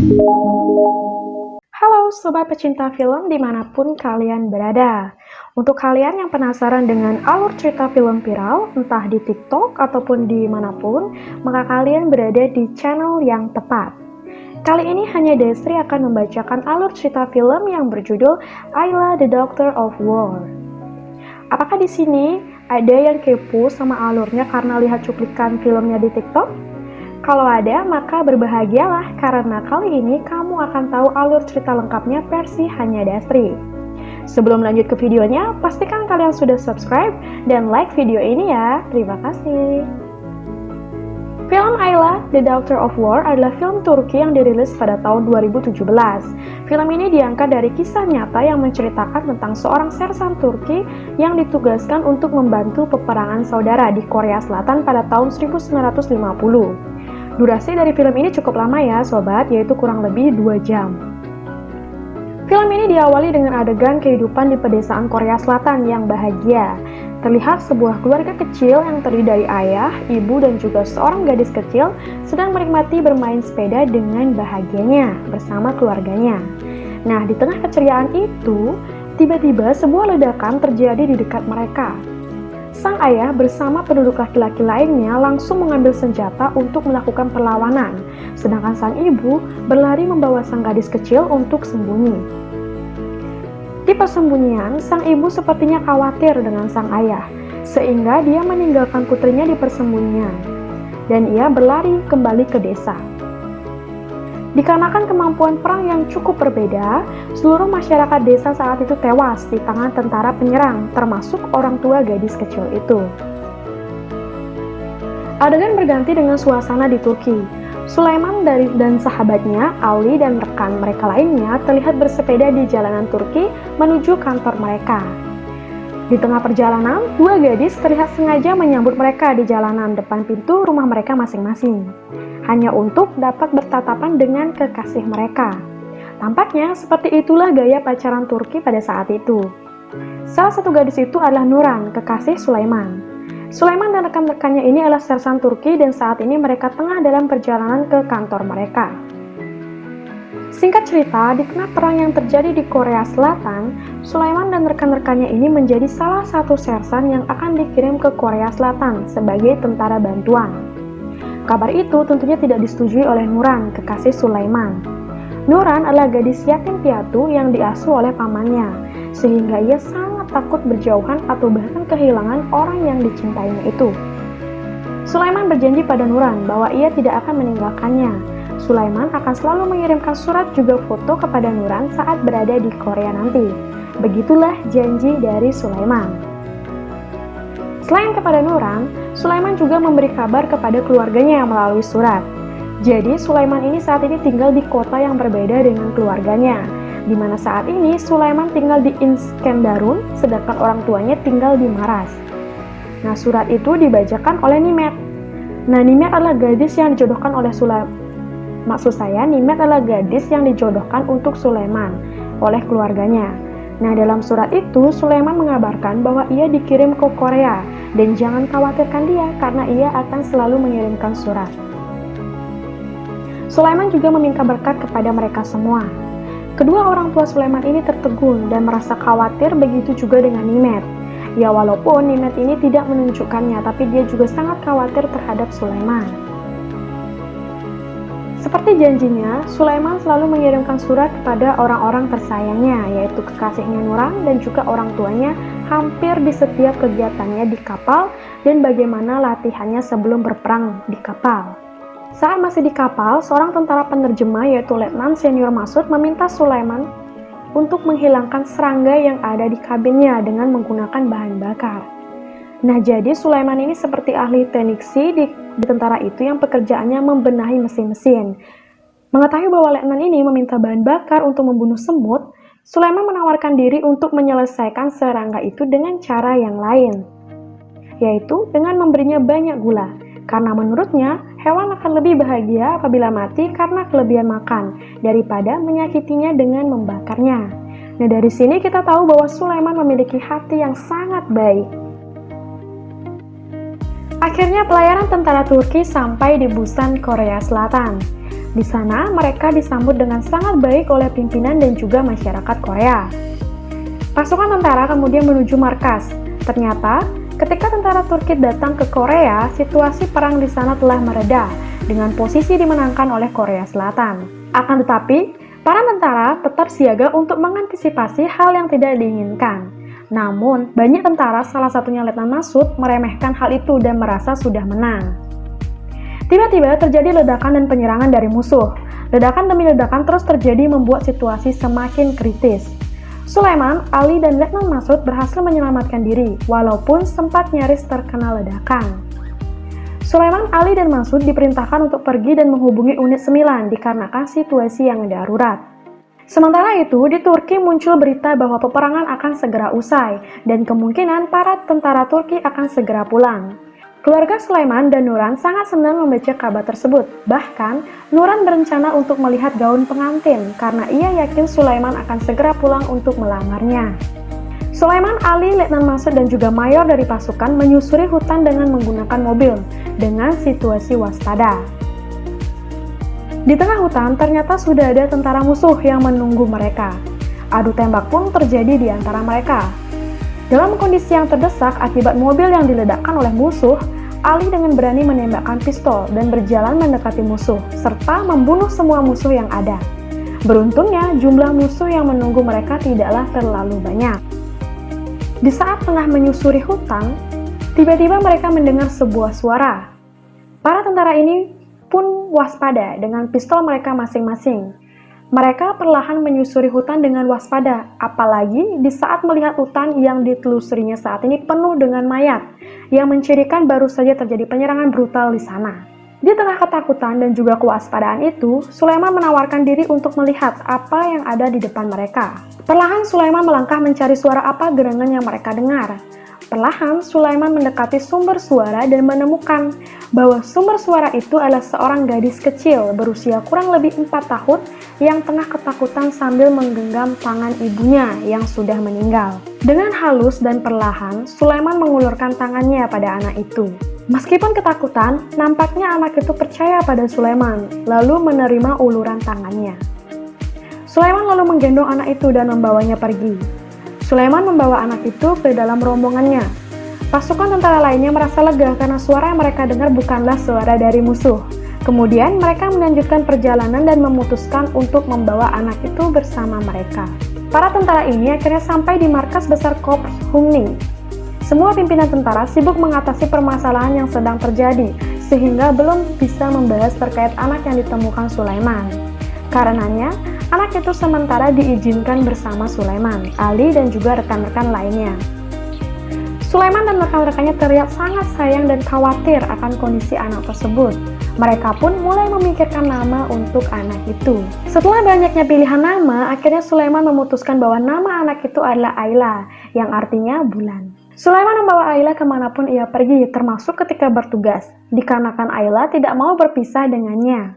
Halo sobat pecinta film dimanapun kalian berada. Untuk kalian yang penasaran dengan alur cerita film viral, entah di TikTok ataupun dimanapun, maka kalian berada di channel yang tepat. Kali ini hanya Desri akan membacakan alur cerita film yang berjudul Ayla the Doctor of War. Apakah di sini ada yang kepo sama alurnya karena lihat cuplikan filmnya di TikTok? Kalau ada, maka berbahagialah karena kali ini kamu akan tahu alur cerita lengkapnya versi hanya Desri. Sebelum lanjut ke videonya, pastikan kalian sudah subscribe dan like video ini ya. Terima kasih. Film Ayla, The Doctor of War adalah film Turki yang dirilis pada tahun 2017. Film ini diangkat dari kisah nyata yang menceritakan tentang seorang sersan Turki yang ditugaskan untuk membantu peperangan saudara di Korea Selatan pada tahun 1950. Durasi dari film ini cukup lama ya sobat, yaitu kurang lebih 2 jam. Film ini diawali dengan adegan kehidupan di pedesaan Korea Selatan yang bahagia. Terlihat sebuah keluarga kecil yang terdiri dari ayah, ibu, dan juga seorang gadis kecil sedang menikmati bermain sepeda dengan bahagianya bersama keluarganya. Nah, di tengah keceriaan itu, tiba-tiba sebuah ledakan terjadi di dekat mereka. Sang ayah bersama penduduk laki-laki lainnya langsung mengambil senjata untuk melakukan perlawanan, sedangkan sang ibu berlari membawa sang gadis kecil untuk sembunyi. Di persembunyian, sang ibu sepertinya khawatir dengan sang ayah, sehingga dia meninggalkan putrinya di persembunyian, dan ia berlari kembali ke desa. Dikarenakan kemampuan perang yang cukup berbeda, seluruh masyarakat desa saat itu tewas di tangan tentara penyerang, termasuk orang tua gadis kecil itu. Adegan berganti dengan suasana di Turki. Sulaiman dan sahabatnya, Ali dan rekan mereka lainnya terlihat bersepeda di jalanan Turki menuju kantor mereka. Di tengah perjalanan, 2 gadis terlihat sengaja menyambut mereka di jalanan depan pintu rumah mereka masing-masing, hanya untuk dapat bertatapan dengan kekasih mereka. Tampaknya seperti itulah gaya pacaran Turki pada saat itu. Salah satu gadis itu adalah Nuran, kekasih Sulaiman. Sulaiman dan rekan-rekannya ini adalah sersan Turki dan saat ini mereka tengah dalam perjalanan ke kantor mereka. Singkat cerita, di tengah perang yang terjadi di Korea Selatan, Sulaiman dan rekan-rekannya ini menjadi salah satu sersan yang akan dikirim ke Korea Selatan sebagai tentara bantuan. Kabar itu tentunya tidak disetujui oleh Nuran, kekasih Sulaiman. Nuran adalah gadis yatim piatu yang diasuh oleh pamannya, sehingga ia sangat takut berjauhan atau bahkan kehilangan orang yang dicintainya itu. Sulaiman berjanji pada Nuran bahwa ia tidak akan meninggalkannya. Sulaiman akan selalu mengirimkan surat juga foto kepada Nuran saat berada di Korea nanti. Begitulah janji dari Sulaiman. Selain kepada Nuran, Sulaiman juga memberi kabar kepada keluarganya melalui surat. Jadi Sulaiman ini saat ini tinggal di kota yang berbeda dengan keluarganya, di mana saat ini Sulaiman tinggal di Iskenderun, sedangkan orang tuanya tinggal di Maras. Nah, surat itu dibacakan oleh Nimet. Nah, Nimet adalah gadis yang dijodohkan oleh Sulaiman. Maksud saya, Nimet adalah gadis yang dijodohkan untuk Sulaiman oleh keluarganya. Nah, dalam surat itu, Sulaiman mengabarkan bahwa ia dikirim ke Korea, dan jangan khawatirkan dia karena ia akan selalu mengirimkan surat. Sulaiman juga meminta berkat kepada mereka semua. Kedua orang tua Sulaiman ini tertegun dan merasa khawatir, begitu juga dengan Nimet. Ya, walaupun Nimet ini tidak menunjukkannya, tapi dia juga sangat khawatir terhadap Sulaiman. Seperti janjinya, Sulaiman selalu mengirimkan surat kepada orang-orang tersayangnya, yaitu kekasihnya Nuran dan juga orang tuanya hampir di setiap kegiatannya di kapal dan bagaimana latihannya sebelum berperang di kapal. Saat masih di kapal, seorang tentara penerjemah yaitu Letnan Senior Masud meminta Sulaiman untuk menghilangkan serangga yang ada di kabinnya dengan menggunakan bahan bakar. Nah, jadi Sulaiman ini seperti ahli teknisi di tentara itu yang pekerjaannya membenahi mesin-mesin. Mengetahui bahwa Letnan ini meminta bahan bakar untuk membunuh semut, Sulaiman menawarkan diri untuk menyelesaikan serangga itu dengan cara yang lain, yaitu dengan memberinya banyak gula. Karena menurutnya, hewan akan lebih bahagia apabila mati karena kelebihan makan, daripada menyakitinya dengan membakarnya. Nah, dari sini kita tahu bahwa Sulaiman memiliki hati yang sangat baik. Akhirnya pelayaran tentara Turki sampai di Busan, Korea Selatan. Di sana, mereka disambut dengan sangat baik oleh pimpinan dan juga masyarakat Korea. Pasukan tentara kemudian menuju markas. Ternyata, ketika tentara Turki datang ke Korea, situasi perang di sana telah mereda dengan posisi dimenangkan oleh Korea Selatan. Akan tetapi, para tentara tetap siaga untuk mengantisipasi hal yang tidak diinginkan. Namun, banyak tentara, salah satunya Letnan Masud, meremehkan hal itu dan merasa sudah menang. Tiba-tiba terjadi ledakan dan penyerangan dari musuh. Ledakan demi ledakan terus terjadi membuat situasi semakin kritis. Sulaiman, Ali, dan Letnan Masud berhasil menyelamatkan diri, walaupun sempat nyaris terkena ledakan. Sulaiman, Ali, dan Masud diperintahkan untuk pergi dan menghubungi unit 9 dikarenakan situasi yang darurat. Sementara itu, di Turki muncul berita bahwa peperangan akan segera usai, dan kemungkinan para tentara Turki akan segera pulang. Keluarga Sulaiman dan Nuran sangat senang membaca kabar tersebut. Bahkan, Nuran berencana untuk melihat gaun pengantin karena ia yakin Sulaiman akan segera pulang untuk melamarnya. Sulaiman, Ali, Letnan Masud, dan juga mayor dari pasukan menyusuri hutan dengan menggunakan mobil dengan situasi waspada. Di tengah hutan, ternyata sudah ada tentara musuh yang menunggu mereka. Adu tembak pun terjadi di antara mereka. Dalam kondisi yang terdesak akibat mobil yang diledakkan oleh musuh, Ali dengan berani menembakkan pistol dan berjalan mendekati musuh, serta membunuh semua musuh yang ada. Beruntungnya, jumlah musuh yang menunggu mereka tidaklah terlalu banyak. Di saat tengah menyusuri hutan, tiba-tiba mereka mendengar sebuah suara. Para tentara ini pun waspada dengan pistol mereka masing-masing. Mereka perlahan menyusuri hutan dengan waspada, apalagi di saat melihat hutan yang ditelusurinya saat ini penuh dengan mayat, yang mencirikan baru saja terjadi penyerangan brutal di sana. Di tengah ketakutan dan juga kewaspadaan itu, Sulaiman menawarkan diri untuk melihat apa yang ada di depan mereka. Perlahan Sulaiman melangkah mencari suara apa gerangan yang mereka dengar. Perlahan, Sulaiman mendekati sumber suara dan menemukan bahwa sumber suara itu adalah seorang gadis kecil berusia kurang lebih 4 tahun yang tengah ketakutan sambil menggenggam tangan ibunya yang sudah meninggal. Dengan halus dan perlahan, Sulaiman mengulurkan tangannya pada anak itu. Meskipun ketakutan, nampaknya anak itu percaya pada Sulaiman, lalu menerima uluran tangannya. Sulaiman lalu menggendong anak itu dan membawanya pergi. Sulaiman membawa anak itu ke dalam rombongannya. Pasukan tentara lainnya merasa lega karena suara yang mereka dengar bukanlah suara dari musuh. Kemudian mereka melanjutkan perjalanan dan memutuskan untuk membawa anak itu bersama mereka. Para tentara ini akhirnya sampai di markas besar Korps Hungning. Semua pimpinan tentara sibuk mengatasi permasalahan yang sedang terjadi, sehingga belum bisa membahas terkait anak yang ditemukan Sulaiman. Karenanya, anak itu sementara diizinkan bersama Sulaiman, Ali, dan juga rekan-rekan lainnya. Sulaiman dan rekan-rekannya terlihat sangat sayang dan khawatir akan kondisi anak tersebut. Mereka pun mulai memikirkan nama untuk anak itu. Setelah banyaknya pilihan nama, akhirnya Sulaiman memutuskan bahwa nama anak itu adalah Ayla, yang artinya bulan. Sulaiman membawa Ayla kemanapun ia pergi, termasuk ketika bertugas, dikarenakan Ayla tidak mau berpisah dengannya.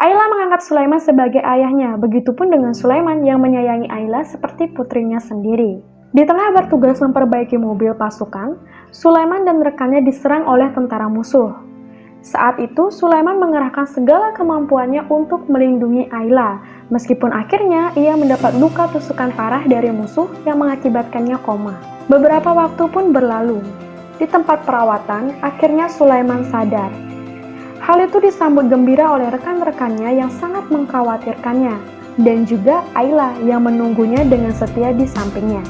Ayla menganggap Sulaiman sebagai ayahnya, begitupun dengan Sulaiman yang menyayangi Ayla seperti putrinya sendiri. Di tengah bertugas memperbaiki mobil pasukan, Sulaiman dan rekannya diserang oleh tentara musuh. Saat itu, Sulaiman mengerahkan segala kemampuannya untuk melindungi Ayla, meskipun akhirnya ia mendapat luka tusukan parah dari musuh yang mengakibatkannya koma. Beberapa waktu pun berlalu. Di tempat perawatan, akhirnya Sulaiman sadar. Hal itu disambut gembira oleh rekan-rekannya yang sangat mengkhawatirkannya, dan juga Ayla yang menunggunya dengan setia di sampingnya.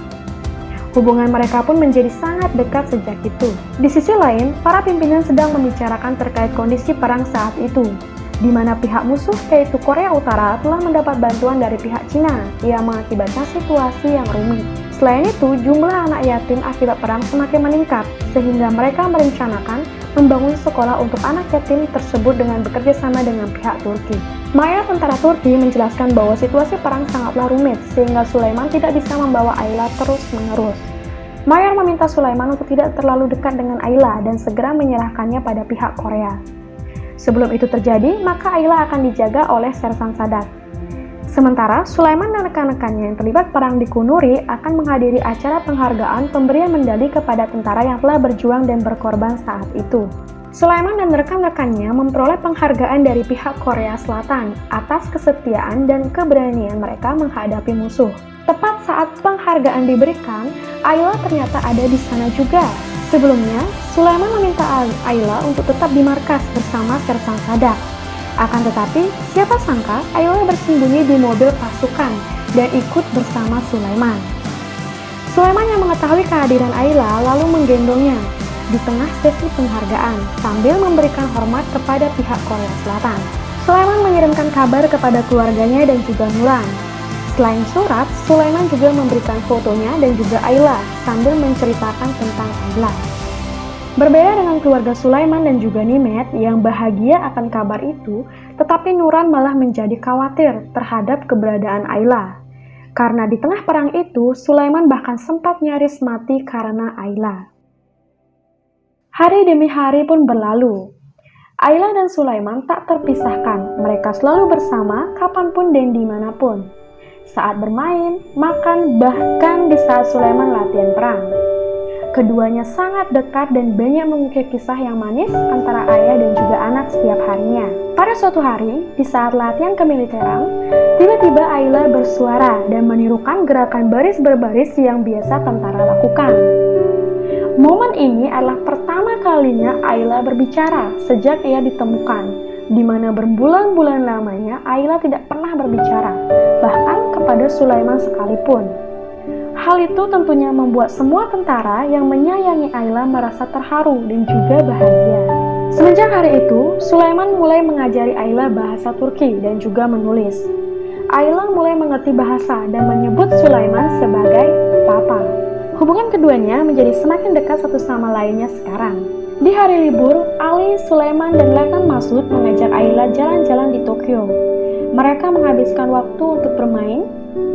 Hubungan mereka pun menjadi sangat dekat sejak itu. Di sisi lain, para pimpinan sedang membicarakan terkait kondisi perang saat itu, di mana pihak musuh yaitu Korea Utara telah mendapat bantuan dari pihak Cina yang mengakibatkan situasi yang rumit. Selain itu, jumlah anak yatim akibat perang semakin meningkat, sehingga mereka merencanakan membangun sekolah untuk anak yatim tersebut dengan bekerja sama dengan pihak Turki. Mayor tentara Turki menjelaskan bahwa situasi perang sangatlah rumit, sehingga Sulaiman tidak bisa membawa Ayla terus-menerus. Mayor meminta Sulaiman untuk tidak terlalu dekat dengan Ayla dan segera menyerahkannya pada pihak Korea. Sebelum itu terjadi, maka Ayla akan dijaga oleh Sersan Sadat. Sementara, Sulaiman dan rekan-rekannya yang terlibat perang di Kunuri akan menghadiri acara penghargaan pemberian medali kepada tentara yang telah berjuang dan berkorban saat itu. Sulaiman dan rekan-rekannya memperoleh penghargaan dari pihak Korea Selatan atas kesetiaan dan keberanian mereka menghadapi musuh. Tepat saat penghargaan diberikan, Ayla ternyata ada di sana juga. Sebelumnya, Sulaiman meminta Ayla untuk tetap di markas bersama Sersan Sadak. Akan tetapi, siapa sangka Ayla bersembunyi di mobil pasukan dan ikut bersama Sulaiman. Sulaiman yang mengetahui kehadiran Ayla lalu menggendongnya di tengah sesi penghargaan sambil memberikan hormat kepada pihak Korea Selatan. Sulaiman mengirimkan kabar kepada keluarganya dan juga Nuran. Selain surat, Sulaiman juga memberikan fotonya dan juga Ayla sambil menceritakan tentang Ayla. Berbeda dengan keluarga Sulaiman dan juga Nimet yang bahagia akan kabar itu, tetapi Nuran malah menjadi khawatir terhadap keberadaan Ayla. Karena di tengah perang itu, Sulaiman bahkan sempat nyaris mati karena Ayla. Hari demi hari pun berlalu. Ayla dan Sulaiman tak terpisahkan, mereka selalu bersama kapanpun dan dimanapun. Saat bermain, makan, bahkan di saat Sulaiman latihan perang. Keduanya sangat dekat dan banyak mengukir kisah yang manis antara ayah dan juga anak setiap harinya. Pada suatu hari, di saat latihan kemiliteran, tiba-tiba Ayla bersuara dan menirukan gerakan baris berbaris yang biasa tentara lakukan. Momen ini adalah pertama kalinya Ayla berbicara sejak ia ditemukan, di mana berbulan-bulan lamanya Ayla tidak pernah berbicara, bahkan kepada Sulaiman sekalipun. Hal itu tentunya membuat semua tentara yang menyayangi Ayla merasa terharu dan juga bahagia. Semenjak hari itu, Sulaiman mulai mengajari Ayla bahasa Turki dan juga menulis. Ayla mulai mengerti bahasa dan menyebut Sulaiman sebagai Papa. Hubungan keduanya menjadi semakin dekat satu sama lainnya sekarang. Di hari libur, Ali, Sulaiman, dan Letnan Masud mengajak Ayla jalan-jalan di Tokyo. Mereka menghabiskan waktu untuk bermain,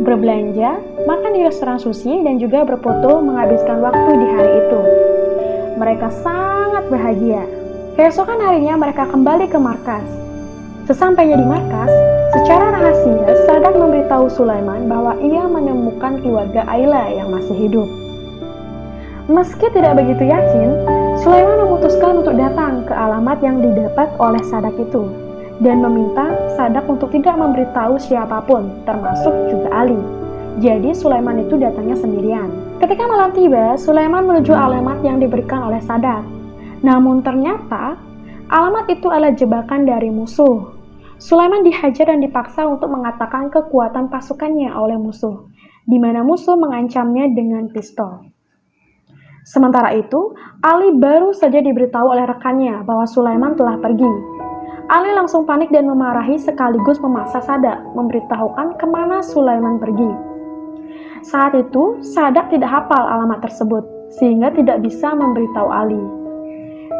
berbelanja, makan di restoran sushi, dan juga berfoto menghabiskan waktu di hari itu. Mereka sangat bahagia. Keesokan harinya mereka kembali ke markas. Sesampainya di markas, secara rahasia Sadak memberitahu Sulaiman bahwa ia menemukan keluarga Ayla yang masih hidup. Meski tidak begitu yakin, Sulaiman memutuskan untuk datang ke alamat yang didapat oleh Sadak itu dan meminta Sadak untuk tidak memberitahu siapapun, termasuk juga Ali. Jadi Sulaiman itu datangnya sendirian. Ketika malam tiba, Sulaiman menuju alamat yang diberikan oleh Sadak. Namun ternyata alamat itu adalah jebakan dari musuh. Sulaiman dihajar dan dipaksa untuk mengatakan kekuatan pasukannya oleh musuh, di mana musuh mengancamnya dengan pistol. Sementara itu, Ali baru saja diberitahu oleh rekannya bahwa Sulaiman telah pergi. Ali langsung panik dan memarahi sekaligus memaksa Sadak memberitahukan kemana Sulaiman pergi. Saat itu, Sadak tidak hafal alamat tersebut, sehingga tidak bisa memberitahu Ali.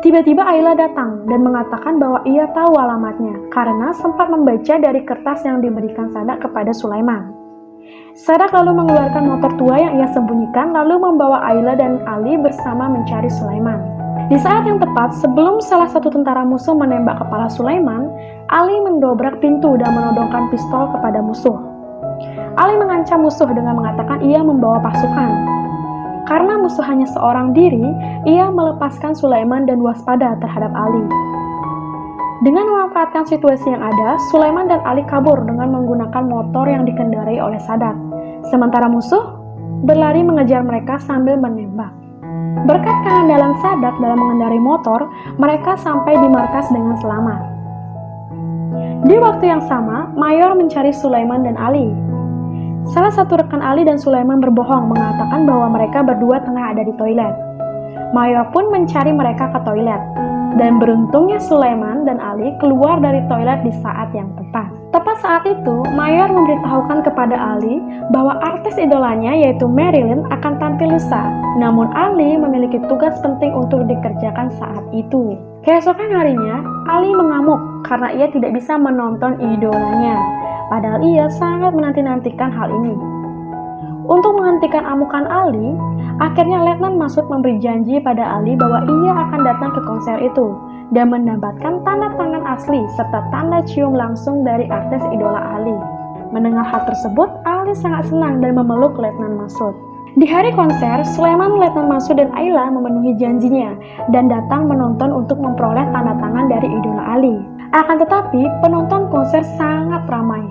Tiba-tiba Ayla datang dan mengatakan bahwa ia tahu alamatnya karena sempat membaca dari kertas yang diberikan Sadak kepada Sulaiman. Sadak lalu mengeluarkan motor tua yang ia sembunyikan lalu membawa Ayla dan Ali bersama mencari Sulaiman. Di saat yang tepat sebelum salah satu tentara musuh menembak kepala Sulaiman, Ali mendobrak pintu dan menodongkan pistol kepada musuh. Ali mengancam musuh dengan mengatakan ia membawa pasukan. Karena musuh hanya seorang diri, ia melepaskan Sulaiman dan waspada terhadap Ali. Dengan memanfaatkan situasi yang ada, Sulaiman dan Ali kabur dengan menggunakan motor yang dikendarai oleh Sadak. Sementara musuh berlari mengejar mereka sambil menembak. Berkat kehandalan Sadak dalam mengendarai motor, mereka sampai di markas dengan selamat. Di waktu yang sama, Mayor mencari Sulaiman dan Ali. Salah satu rekan Ali dan Sulaiman berbohong mengatakan bahwa mereka berdua tengah ada di toilet. Mayor pun mencari mereka ke toilet. Dan beruntungnya Sulaiman dan Ali keluar dari toilet di saat yang tepat. Tepat saat itu, Mayor memberitahukan kepada Ali bahwa artis idolanya yaitu Marilyn akan tampil lusa. Namun Ali memiliki tugas penting untuk dikerjakan saat itu. Keesokan harinya, Ali mengamuk karena ia tidak bisa menonton idolanya. Padahal ia sangat menanti-nantikan hal ini. Untuk menghentikan amukan Ali, akhirnya Letnan Masud memberi janji pada Ali bahwa ia akan datang ke konser itu dan mendapatkan tanda tangan asli serta tanda cium langsung dari artis idola Ali. Mendengar hal tersebut, Ali sangat senang dan memeluk Letnan Masud. Di hari konser, Sulaiman, Letnan Masud, dan Ayla memenuhi janjinya dan datang menonton untuk memperoleh tanda tangan dari idola Ali. Akan tetapi, penonton konser sangat ramai,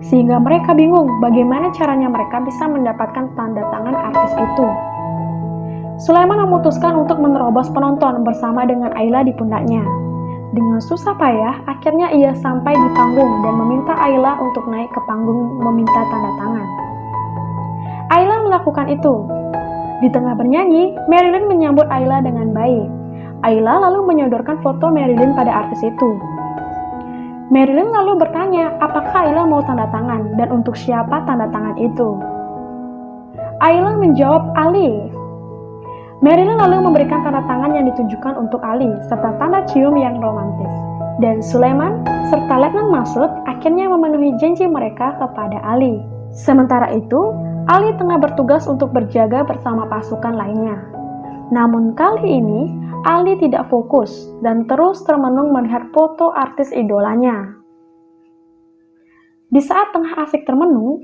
sehingga mereka bingung bagaimana caranya mereka bisa mendapatkan tanda tangan artis itu. Sulaiman memutuskan untuk menerobos penonton bersama dengan Ayla di pundaknya. Dengan susah payah, akhirnya ia sampai di panggung dan meminta Ayla untuk naik ke panggung meminta tanda tangan. Ayla melakukan itu. Di tengah bernyanyi, Marilyn menyambut Ayla dengan baik. Ayla lalu menyodorkan foto Marilyn pada artis itu. Marilyn lalu bertanya apakah Ayla mau tanda tangan dan untuk siapa tanda tangan itu. Ayla menjawab Ali. Marilyn lalu memberikan tanda tangan yang ditujukan untuk Ali serta tanda cium yang romantis. Dan Sulaiman serta Letnan Masud akhirnya memenuhi janji mereka kepada Ali. Sementara itu, Ali tengah bertugas untuk berjaga bersama pasukan lainnya. Namun kali ini, Ali tidak fokus dan terus termenung melihat foto artis idolanya. Di saat tengah asik termenung,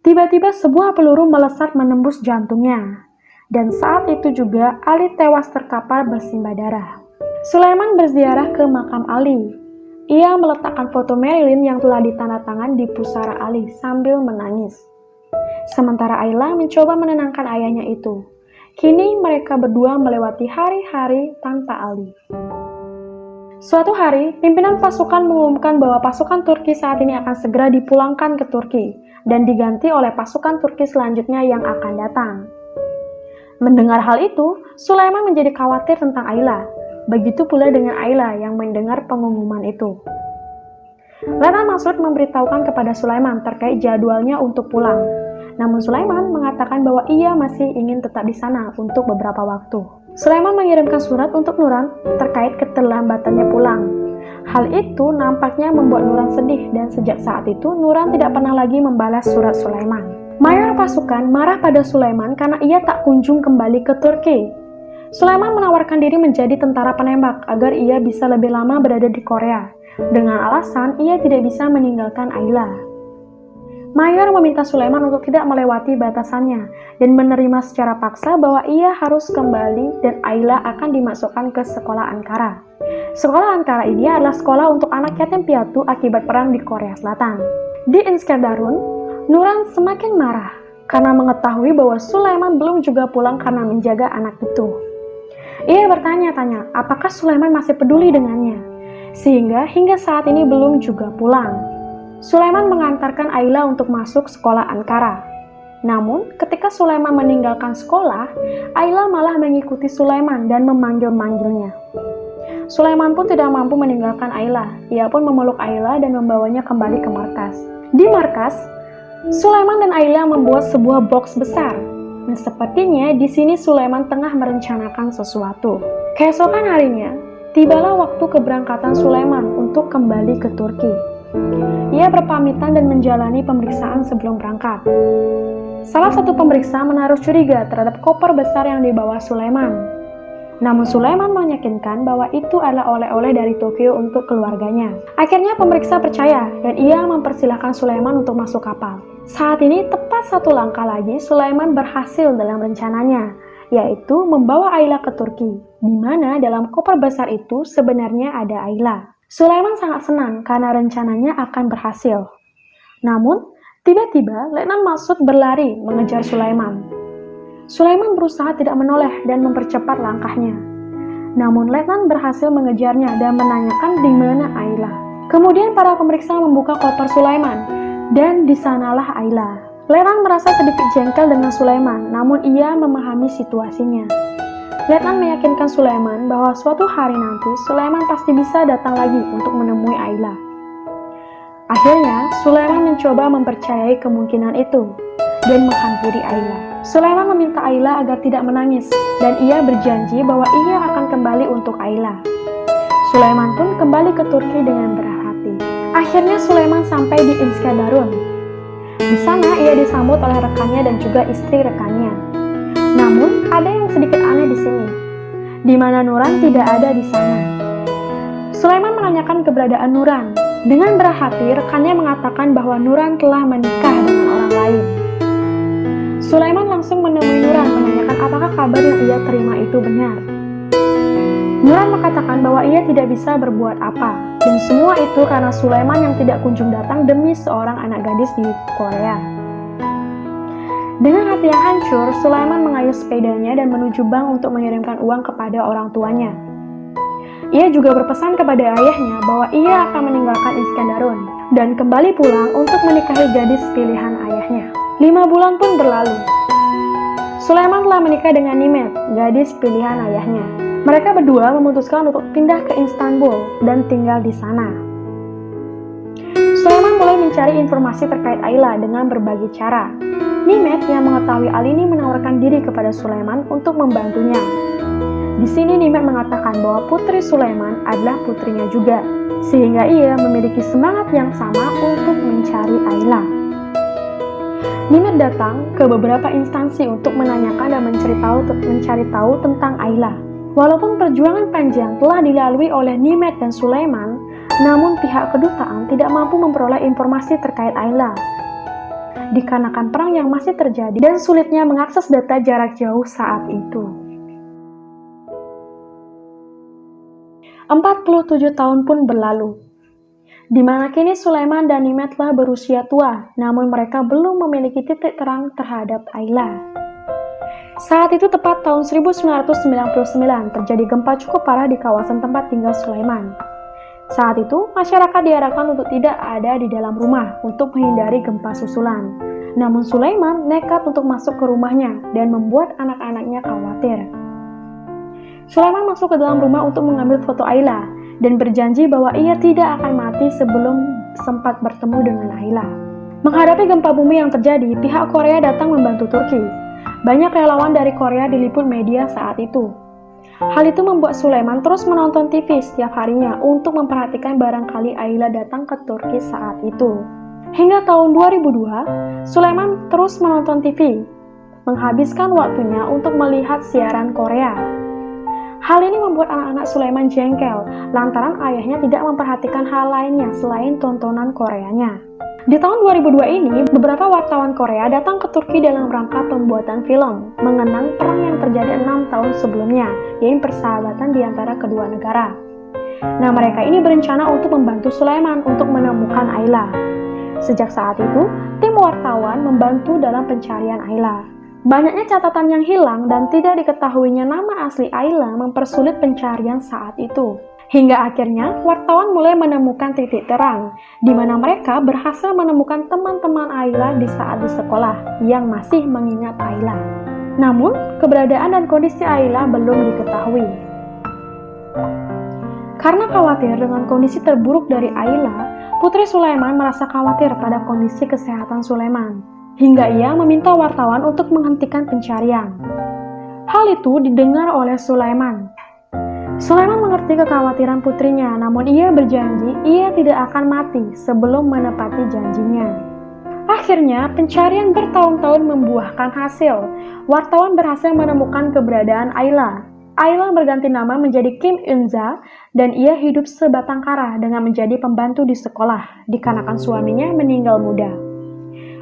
tiba-tiba sebuah peluru melesat menembus jantungnya. Dan saat itu juga Ali tewas terkapar bersimbah darah. Sulaiman berziarah ke makam Ali. Ia meletakkan foto Marilyn yang telah ditandatangan di pusara Ali sambil menangis. Sementara Ayla mencoba menenangkan ayahnya itu. Kini mereka berdua melewati hari-hari tanpa Ali. Suatu hari, pimpinan pasukan mengumumkan bahwa pasukan Turki saat ini akan segera dipulangkan ke Turki dan diganti oleh pasukan Turki selanjutnya yang akan datang. Mendengar hal itu, Sulaiman menjadi khawatir tentang Ayla. Begitu pula dengan Ayla yang mendengar pengumuman itu. Letnan Masud memberitahukan kepada Sulaiman terkait jadwalnya untuk pulang. Namun Sulaiman mengatakan bahwa ia masih ingin tetap di sana untuk beberapa waktu. Sulaiman mengirimkan surat untuk Nuran terkait keterlambatannya pulang. Hal itu nampaknya membuat Nuran sedih dan sejak saat itu Nuran tidak pernah lagi membalas surat Sulaiman. Mayor pasukan marah pada Sulaiman karena ia tak kunjung kembali ke Turki. Sulaiman menawarkan diri menjadi tentara penembak agar ia bisa lebih lama berada di Korea, dengan alasan ia tidak bisa meninggalkan Ayla. Mayor meminta Sulaiman untuk tidak melewati batasannya dan menerima secara paksa bahwa ia harus kembali dan Ayla akan dimasukkan ke sekolah Ankara. Sekolah Ankara ini adalah sekolah untuk anak yatim piatu akibat perang di Korea Selatan. Di Üsküdar'un, Nuran semakin marah karena mengetahui bahwa Sulaiman belum juga pulang karena menjaga anak itu. Ia bertanya-tanya apakah Sulaiman masih peduli dengannya, sehingga hingga saat ini belum juga pulang. Sulaiman mengantarkan Ayla untuk masuk sekolah Ankara. Namun, ketika Sulaiman meninggalkan sekolah, Ayla malah mengikuti Sulaiman dan memanggil-manggilnya. Sulaiman pun tidak mampu meninggalkan Ayla. Ia pun memeluk Ayla dan membawanya kembali ke markas. Di markas, Sulaiman dan Ayla membuat sebuah box besar. Nah, sepertinya di sini Sulaiman tengah merencanakan sesuatu. Keesokan harinya, tibalah waktu keberangkatan Sulaiman untuk kembali ke Turki. Ia berpamitan dan menjalani pemeriksaan sebelum berangkat. Salah satu pemeriksa menaruh curiga terhadap koper besar yang dibawa Sulaiman. Namun Sulaiman meyakinkan bahwa itu adalah oleh-oleh dari Tokyo untuk keluarganya. Akhirnya pemeriksa percaya dan ia mempersilahkan Sulaiman untuk masuk kapal. Saat ini tepat satu langkah lagi Sulaiman berhasil dalam rencananya, yaitu membawa Ayla ke Turki, di mana dalam koper besar itu sebenarnya ada Ayla. Sulaiman sangat senang karena rencananya akan berhasil. Namun, tiba-tiba Letnan Masud berlari mengejar Sulaiman. Sulaiman berusaha tidak menoleh dan mempercepat langkahnya. Namun Letnan berhasil mengejarnya dan menanyakan di mana Ayla. Kemudian para pemeriksa membuka koper Sulaiman dan di sanalah Ayla. Letnan merasa sedikit jengkel dengan Sulaiman, namun ia memahami situasinya. Letnan meyakinkan Sulaiman bahwa suatu hari nanti Sulaiman pasti bisa datang lagi untuk menemui Ayla. Akhirnya, Sulaiman mencoba mempercayai kemungkinan itu dan menghampiri Ayla. Sulaiman meminta Ayla agar tidak menangis dan ia berjanji bahwa ia akan kembali untuk Ayla. Sulaiman pun kembali ke Turki dengan berat hati. Akhirnya Sulaiman sampai di Üsküdar'un. Di sana ia disambut oleh rekannya dan juga istri rekannya. Namun, ada yang sedikit aneh di sini, di mana Nuran tidak ada di sana. Sulaiman menanyakan keberadaan Nuran. Dengan berat hati, rekannya mengatakan bahwa Nuran telah menikah dengan orang lain. Sulaiman langsung menemui Nuran menanyakan apakah kabar yang ia terima itu benar. Nuran mengatakan bahwa ia tidak bisa berbuat apa, dan semua itu karena Sulaiman yang tidak kunjung datang demi seorang anak gadis di Korea. Dengan hati yang hancur, Sulaiman mengayuh sepedanya dan menuju bank untuk mengirimkan uang kepada orang tuanya. Ia juga berpesan kepada ayahnya bahwa ia akan meninggalkan Iskenderun dan kembali pulang untuk menikahi gadis pilihan ayahnya. 5 bulan pun berlalu. Sulaiman telah menikah dengan Nimet, gadis pilihan ayahnya. Mereka berdua memutuskan untuk pindah ke Istanbul dan tinggal di sana. Sulaiman mulai mencari informasi terkait Ayla dengan berbagai cara. Nimet yang mengetahui hal ini menawarkan diri kepada Sulaiman untuk membantunya. Di sini Nimet mengatakan bahwa putri Sulaiman adalah putrinya juga, sehingga ia memiliki semangat yang sama untuk mencari Ayla. Nimet datang ke beberapa instansi untuk menanyakan dan mencari tahu tentang Ayla. Walaupun perjuangan panjang telah dilalui oleh Nimet dan Sulaiman, namun pihak kedutaan tidak mampu memperoleh informasi terkait Ayla, dikarenakan perang yang masih terjadi dan sulitnya mengakses data jarak jauh saat itu. 47 tahun pun berlalu, di mana kini Sulaiman dan Nimet telah berusia tua, namun mereka belum memiliki titik terang terhadap Ayla. Saat itu tepat tahun 1999 terjadi gempa cukup parah di kawasan tempat tinggal Sulaiman. Saat itu, masyarakat diarahkan untuk tidak ada di dalam rumah untuk menghindari gempa susulan. Namun Sulaiman nekat untuk masuk ke rumahnya dan membuat anak-anaknya khawatir. Sulaiman masuk ke dalam rumah untuk mengambil foto Ayla dan berjanji bahwa ia tidak akan mati sebelum sempat bertemu dengan Ayla. Menghadapi gempa bumi yang terjadi, pihak Korea datang membantu Turki. Banyak relawan dari Korea diliput media saat itu. Hal itu membuat Sulaiman terus menonton TV setiap harinya untuk memperhatikan barangkali Ayla datang ke Turki saat itu. Hingga tahun 2002, Sulaiman terus menonton TV, menghabiskan waktunya untuk melihat siaran Korea. Hal ini membuat anak-anak Sulaiman jengkel lantaran ayahnya tidak memperhatikan hal lainnya selain tontonan Koreanya. Di tahun 2002 ini, beberapa wartawan Korea datang ke Turki dalam rangka pembuatan film mengenang perang yang terjadi 6 tahun sebelumnya, yaitu persahabatan di antara kedua negara. Nah, mereka ini berencana untuk membantu Sulaiman untuk menemukan Ayla. Sejak saat itu, tim wartawan membantu dalam pencarian Ayla. Banyaknya catatan yang hilang dan tidak diketahuinya nama asli Ayla mempersulit pencarian saat itu. Hingga akhirnya, wartawan mulai menemukan titik terang, di mana mereka berhasil menemukan teman-teman Ayla di saat di sekolah yang masih mengingat Ayla. Namun, keberadaan dan kondisi Ayla belum diketahui. Karena khawatir dengan kondisi terburuk dari Ayla, putri Sulaiman merasa khawatir pada kondisi kesehatan Sulaiman, hingga ia meminta wartawan untuk menghentikan pencarian. Hal itu didengar oleh Sulaiman. Sulaiman mengerti kekhawatiran putrinya, namun ia berjanji ia tidak akan mati sebelum menepati janjinya. Akhirnya, pencarian bertahun-tahun membuahkan hasil. Wartawan berhasil menemukan keberadaan Ayla. Ayla berganti nama menjadi Kim Eun-ja dan ia hidup sebatang kara dengan menjadi pembantu di sekolah, dikarenakan suaminya meninggal muda.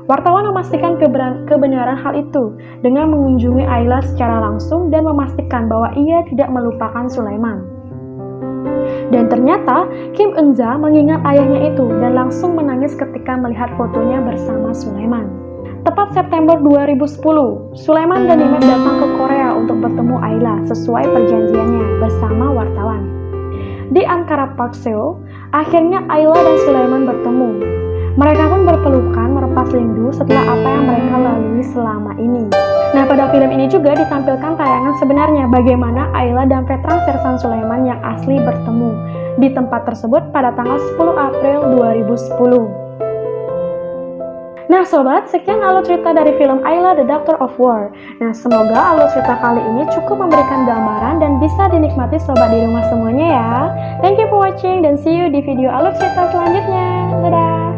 Wartawan memastikan kebenaran hal itu dengan mengunjungi Ayla secara langsung dan memastikan bahwa ia tidak melupakan Sulaiman. Dan ternyata Kim Eun-ja mengingat ayahnya itu dan langsung menangis ketika melihat fotonya bersama Sulaiman. Tepat September 2010, Sulaiman dan Nimet datang ke Korea untuk bertemu Ayla sesuai perjanjiannya bersama wartawan. Di Ankara Park, Seoul, akhirnya Ayla dan Sulaiman bertemu. Mereka pun berpelukan melepas rindu setelah apa yang mereka lalui selama ini. Nah, pada film ini juga ditampilkan tayangan sebenarnya bagaimana Ayla dan veteran Sersan Sulaiman yang asli bertemu di tempat tersebut pada tanggal 10 April 2010. Nah sobat, sekian alur cerita dari film Ayla The Doctor of War. Nah, semoga alur cerita kali ini cukup memberikan gambaran dan bisa dinikmati sobat di rumah semuanya ya. Thank you for watching dan see you di video alur cerita selanjutnya. Dadah!